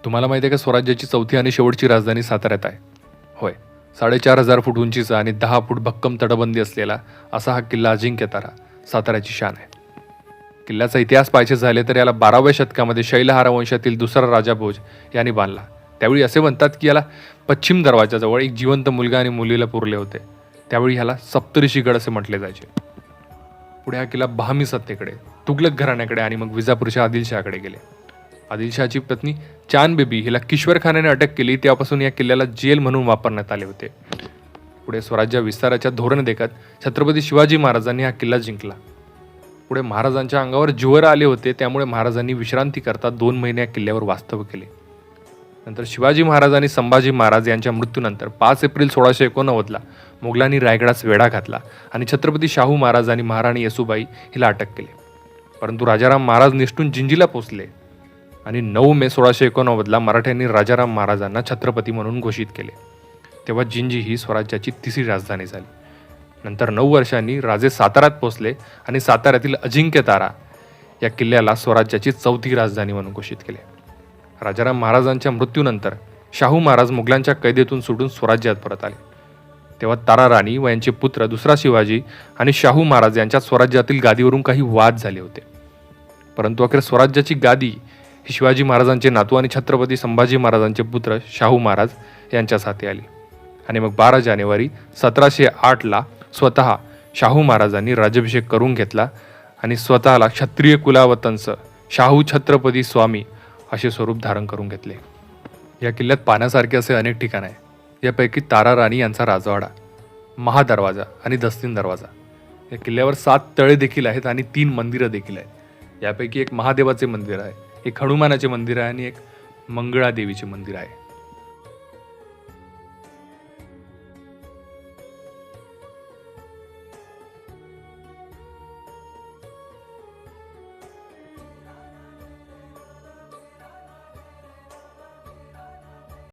तुम्हाला माहिती आहे का, स्वराज्याची चौथी आणि शेवटची राजधानी साताऱ्यात आहे. होय, 4,500 फूट उंचीचा आणि 10 फूट भक्कम तटबंदी असलेला असा हा किल्ला अजिंक्यतारा साताऱ्याची शान आहे. किल्ल्याचा इतिहास पाहायचे झाले तर याला 12व्या शतकामध्ये शैलहारा वंशातील दुसरा राजा भोज यांनी बांधला. त्यावेळी असे म्हणतात की याला पश्चिम दरवाजाजवळ एक जिवंत मुलगा आणि मुलीला पुरले होते. त्यावेळी ह्याला सप्तऋषीगड असे म्हटले जायचे. पुढे हा किल्ला बहामी सत्तेकडे, तुगलक घराण्याकडे आणि मग विजापूरच्या आदिलशहाकडे गेले. आदिलशहाची पत्नी चांद बेबी हिला किश्वर खानाने अटक केली. तेव्हापासून या किल्ल्याला जेल म्हणून वापरण्यात आले होते. पुढे स्वराज्य विस्ताराच्या धोरण देखत छत्रपती शिवाजी महाराजांनी हा किल्ला जिंकला. पुढे महाराजांच्या अंगावर ज्वर आले होते, त्यामुळे महाराजांनी विश्रांती करता 2 महिने या किल्ल्यावर वास्तव्य केले. नंतर शिवाजी महाराज आणि संभाजी महाराज यांच्या मृत्यूनंतर 5 एप्रिल 1689ला मोगलांनी रायगडास वेढा घातला आणि छत्रपती शाहू महाराज आणि महाराणी येसुबाई हिला अटक केली. परंतु राजाराम महाराज निष्ठून जिंजीला पोहोचले आणि 9 मे 1689ला मराठ्यांनी राजाराम महाराजांना छत्रपती म्हणून घोषित केले. तेव्हा जिंजी ही स्वराज्याची तिसरी राजधानी झाली. नंतर 9 वर्षांनी राजे साताऱ्यात पोहोचले आणि साताऱ्यातील अजिंक्यतारा या किल्ल्याला स्वराज्याची चौथी राजधानी म्हणून घोषित केले. राजाराम महाराजांच्या मृत्यूनंतर शाहू महाराज मुघलांच्या कैदेतून सुटून स्वराज्यात परत आले. तेव्हा तारा राणी व यांचे पुत्र दुसरा शिवाजी आणि शाहू महाराज यांच्यात स्वराज्यातील गादीवरून काही वाद झाले होते. परंतु अखेर स्वराज्याची गादी ही शिवाजी महाराजांचे नातू आणि छत्रपती संभाजी महाराजांचे पुत्र शाहू महाराज यांच्याच हाती आली. आणि मग 12 जानेवारी 1708ला स्वतः शाहू महाराजांनी राज्याभिषेक करून घेतला आणि स्वतःला क्षत्रिय कुलावतंस शाहू छत्रपती स्वामी असे स्वरूप धारण करून घेतले. या किल्ल्यात पाहण्यासारखे असे अनेक ठिकाण आहे. यापैकी तारा राणी यांचा राजवाडा, महादरवाजा आणि दस्तीन दरवाजा. या किल्ल्यावर 7 तळे देखील आहेत आणि 3 मंदिरं देखील आहेत. यापैकी एक महादेवाचे मंदिर आहे, एक हनुमानाचे मंदिर आहे आणि एक मंगळा देवीचे मंदिर आहे.